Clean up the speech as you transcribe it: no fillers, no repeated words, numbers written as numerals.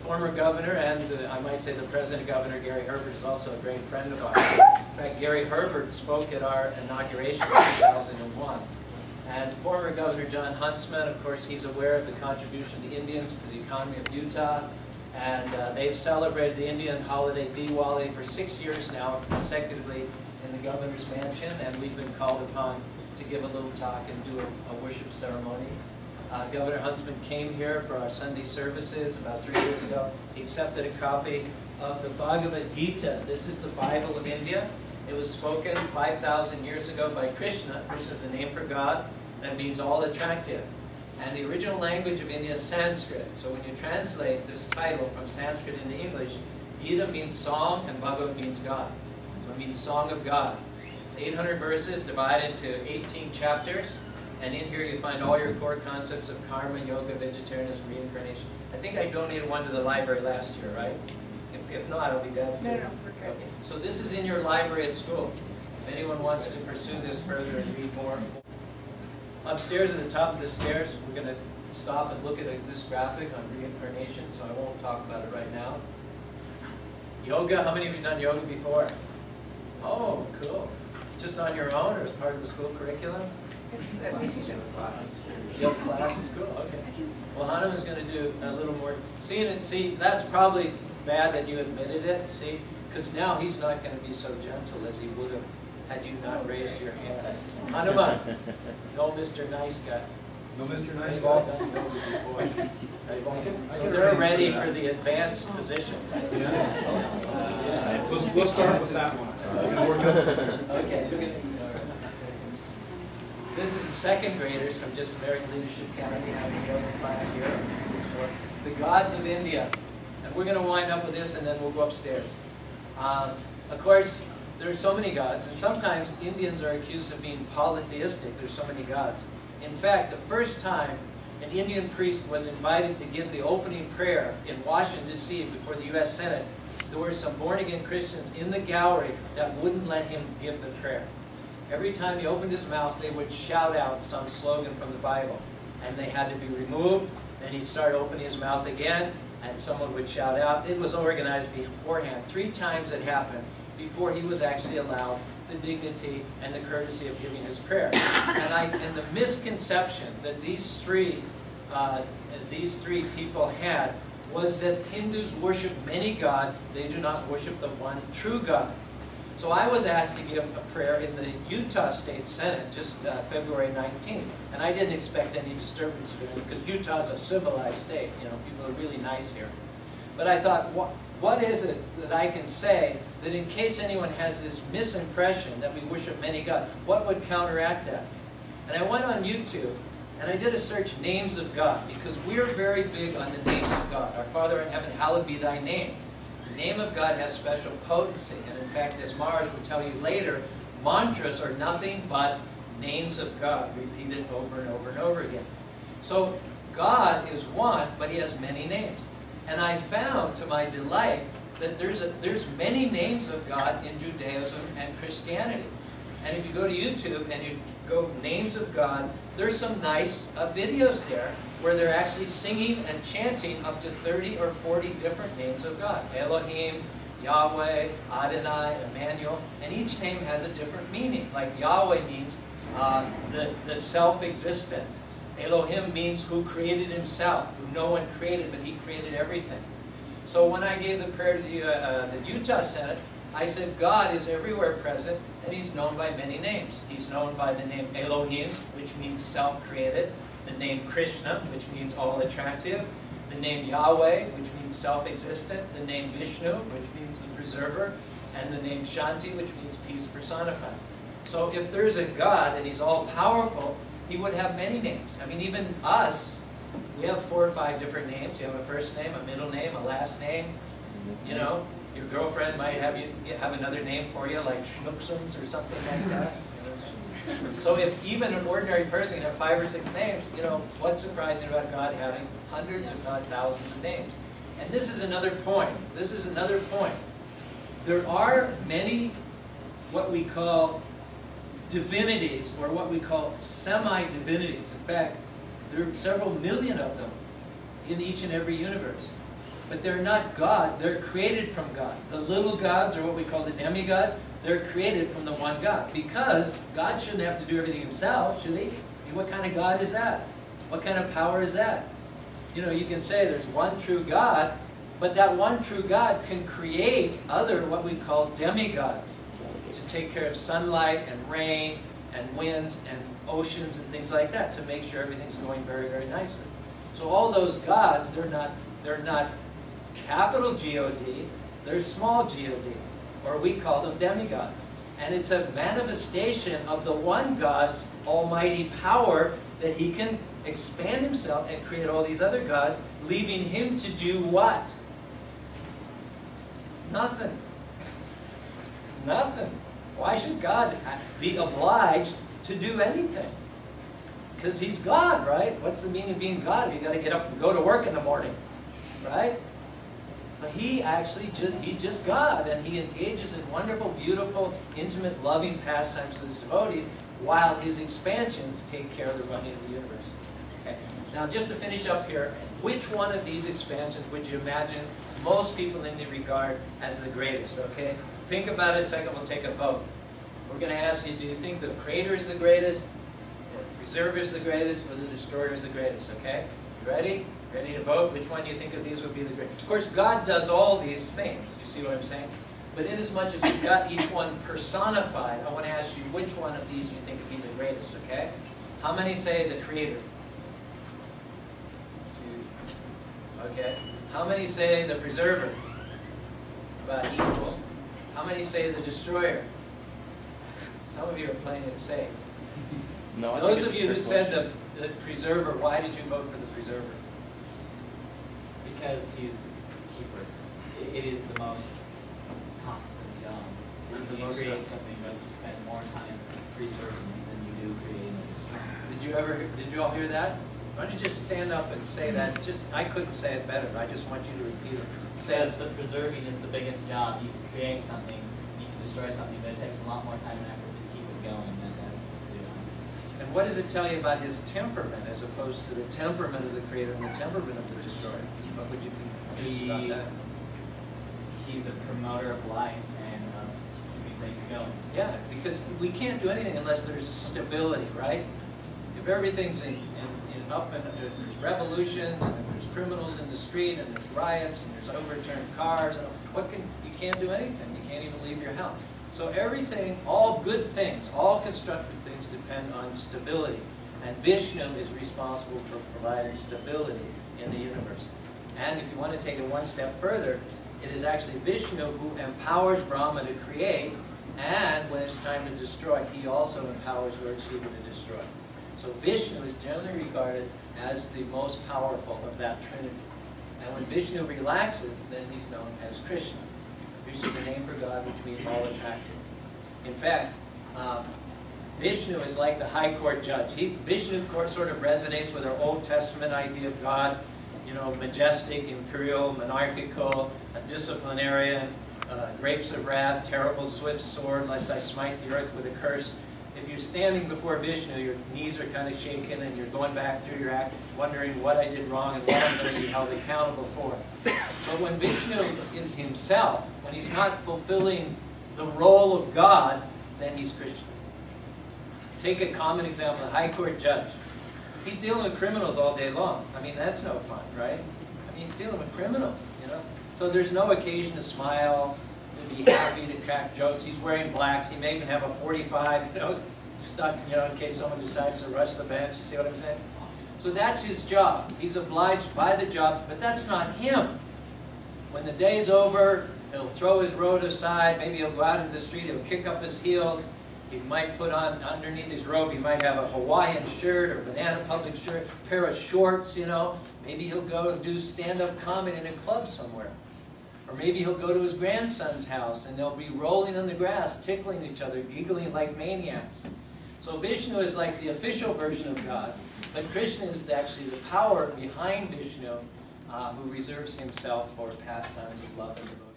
former governor, and I might say the present governor, Gary Herbert, is also a great friend of ours. In fact, Gary Herbert spoke at our inauguration in 2001. And former Governor John Huntsman, of course, he's aware of the contribution of the Indians to the economy of Utah. And they've celebrated the Indian holiday Diwali for 6 years now, consecutively in the governor's mansion. And we've been called upon to give a little talk and do a worship ceremony. Governor Huntsman came here for our Sunday services about 3 years ago. He accepted a copy of the Bhagavad Gita. This is the Bible of India. It was spoken 5,000 years ago by Krishna, which is a name for God. That means all attractive. And the original language of India is Sanskrit. So when you translate this title from Sanskrit into English, Gita means song and Bhagavad means God. So it means song of God. It's 800 verses divided into 18 chapters. And in here you find all your core concepts of karma, yoga, vegetarianism, reincarnation. I think I donated one to the library last year, right? If not, I'll be dead. No, we're good. So this is in your library at school. If anyone wants to pursue this further and read more. Upstairs at the top of the stairs, we're going to stop and look at this graphic on reincarnation, so I won't talk about it right now. Yoga, how many of you done yoga before? Oh, cool. Just on your own or as part of the school curriculum? We teach us a lot. Yoga class is cool, okay. Well, Hanuman's going to do a little more. See, that's probably bad that you admitted it, see? Because now he's not going to be so gentle as he would have had you not raised your hand. Hanuman, no Mr. Nice Guy. No Mr. Nice They've all Guy? done yoga before. So they're ready for the advanced position. We'll start with that one. Okay. This is the second graders from just American Leadership Academy having a yoga class here. The gods of India. And we're going to wind up with this and then we'll go upstairs. Of course, there are so many gods, and sometimes Indians are accused of being polytheistic. There's so many gods. In fact, the first time an Indian priest was invited to give the opening prayer in Washington, D.C. before the U.S. Senate, there were some born-again Christians in the gallery that wouldn't let him give the prayer. Every time he opened his mouth, they would shout out some slogan from the Bible, and they had to be removed. Then he'd start opening his mouth again, and someone would shout out. It was organized beforehand. 3 times it happened before he was actually allowed the dignity and the courtesy of giving his prayer. And the misconception that these three people had was that Hindus worship many gods, they do not worship the one true God. So I was asked to give a prayer in the Utah State Senate just February 19th, and I didn't expect any disturbance because Utah's a civilized state. You know, people are really nice here. But I thought, what is it that I can say that in case anyone has this misimpression that we worship many gods, what would counteract that? And I went on YouTube and I did a search, names of God, because we're very big on the names of God. Our Father in heaven, hallowed be thy name. The name of God has special potency, and in fact, as Maharaj will tell you later, mantras are nothing but names of God, repeated over and over and over again. So God is one, but he has many names. And I found, to my delight, that there's many names of God in Judaism and Christianity. And if you go to YouTube and you go names of God, there's some nice videos there where they're actually singing and chanting up to 30 or 40 different names of God. Elohim, Yahweh, Adonai, Emmanuel, and each name has a different meaning. Like Yahweh means the self-existent. Elohim means who created himself, who no one created, but he created everything. So when I gave the prayer to the Utah Senate, I said God is everywhere present, and he's known by many names. He's known by the name Elohim, which means self-created, the name Krishna, which means all-attractive, the name Yahweh, which means self-existent, the name Vishnu, which means the preserver, and the name Shanti, which means peace personified. So if there's a God and he's all-powerful, he would have many names. I mean, even us, we have 4 or 5 different names. You have a first name, a middle name, a last name. You know, your girlfriend might have another name for you, like Schnoopsums or something like that. So if even an ordinary person can have 5 or 6 names, you know, what's surprising about God having hundreds, if not thousands of names? And this is another point. This is another point. There are many what we call divinities, or what we call semi-divinities. In fact, there are several million of them in each and every universe. but they're not God. They're created from God. The little gods, or what we call the demigods, they're created from the one God. Because God shouldn't have to do everything himself, should he? I mean, what kind of God is that? What kind of power is that? You know, you can say there's one true God, but that one true God can create other, what we call demigods, to take care of sunlight and rain and winds and oceans and things like that, to make sure everything's going very, very nicely. So all those gods, they're not capital G-O-D, they're small G-O-D, or we call them demigods. And it's a manifestation of the one God's almighty power that he can expand himself and create all these other gods, leaving him to do what? Nothing. Nothing. Why should God be obliged to do anything? Because he's God, right? What's the meaning of being God? You've got to get up and go to work in the morning, right? But he actually, he's just God, and he engages in wonderful, beautiful, intimate, loving pastimes with his devotees, while his expansions take care of the running of the universe. Okay. Now, just to finish up here, which one of these expansions would you imagine most people in the regard as the greatest? Okay. Think about it a second. We'll take a vote. We're going to ask you: do you think the Creator is the greatest, the Preserver is the greatest, or the Destroyer is the greatest? Okay. You ready? Ready to vote? Which one do you think of these would be the greatest? Of course, God does all these things. You see what I'm saying? But inasmuch as we've got each one personified, I want to ask you which one of these you think would be the greatest, okay? How many say the Creator? Okay. How many say the Preserver? About equal. How many say the Destroyer? Some of you are playing it safe. No, those of you who said the Preserver, why did you vote for the Preserver? Because he's the keeper. It is the most constant job. It's the You most create constant. something, but you spend more time preserving it than you do creating it. Did you all hear that? Why don't you just stand up and say that? I couldn't say it better, but I just want you to repeat it. Because the preserving is the biggest job. You can create something, you can destroy something, but it takes a lot more time and effort to keep it going than it has to do. And what does it tell you about his temperament as opposed to the temperament of the Creator and the temperament of the Destroyer? What would you confuse about that? He's a promoter of life and of keeping things going. Yeah, because we can't do anything unless there's stability, right? If everything's in up and if there's revolutions and if there's criminals in the street and there's riots and there's overturned cars, and you can't do anything. You can't even leave your house. So everything, all good things, all constructive things depend on stability. And Vishnu is responsible for providing stability in the universe. And if you want to take it one step further, it is actually Vishnu who empowers Brahma to create, and when it's time to destroy, he also empowers Lord Shiva to destroy. So Vishnu is generally regarded as the most powerful of that trinity. And when Vishnu relaxes, then he's known as Krishna. Krishna is a name for God, which means all attractive. In fact, Vishnu is like the high court judge. Vishnu sort of resonates with our Old Testament idea of God, you know, majestic, imperial, monarchical, a disciplinarian, grapes of wrath, terrible swift sword, lest I smite the earth with a curse. If you're standing before Vishnu, your knees are kind of shaking and you're going back through your act, wondering what I did wrong and what I'm going to be held accountable for. But when Vishnu is himself, when he's not fulfilling the role of God, then he's Krishna. Take a common example, the high court judge. He's dealing with criminals all day long. I mean, that's no fun, right? I mean, he's dealing with criminals, you know? So there's no occasion to smile, to be happy, to crack jokes. He's wearing blacks. He may even have a 45, you know, stuck, you know, in case someone decides to rush the bench. You see what I'm saying? So that's his job. He's obliged by the job, but that's not him. When the day's over, he'll throw his robe aside. Maybe he'll go out into the street. He'll kick up his heels. He might put on, underneath his robe, he might have a Hawaiian shirt or Banana Public shirt, a pair of shorts, you know. Maybe he'll go do stand-up comedy in a club somewhere. Or maybe he'll go to his grandson's house and they'll be rolling on the grass, tickling each other, giggling like maniacs. So Vishnu is like the official version of God, but Krishna is actually the power behind Vishnu who reserves himself for pastimes of love and devotion.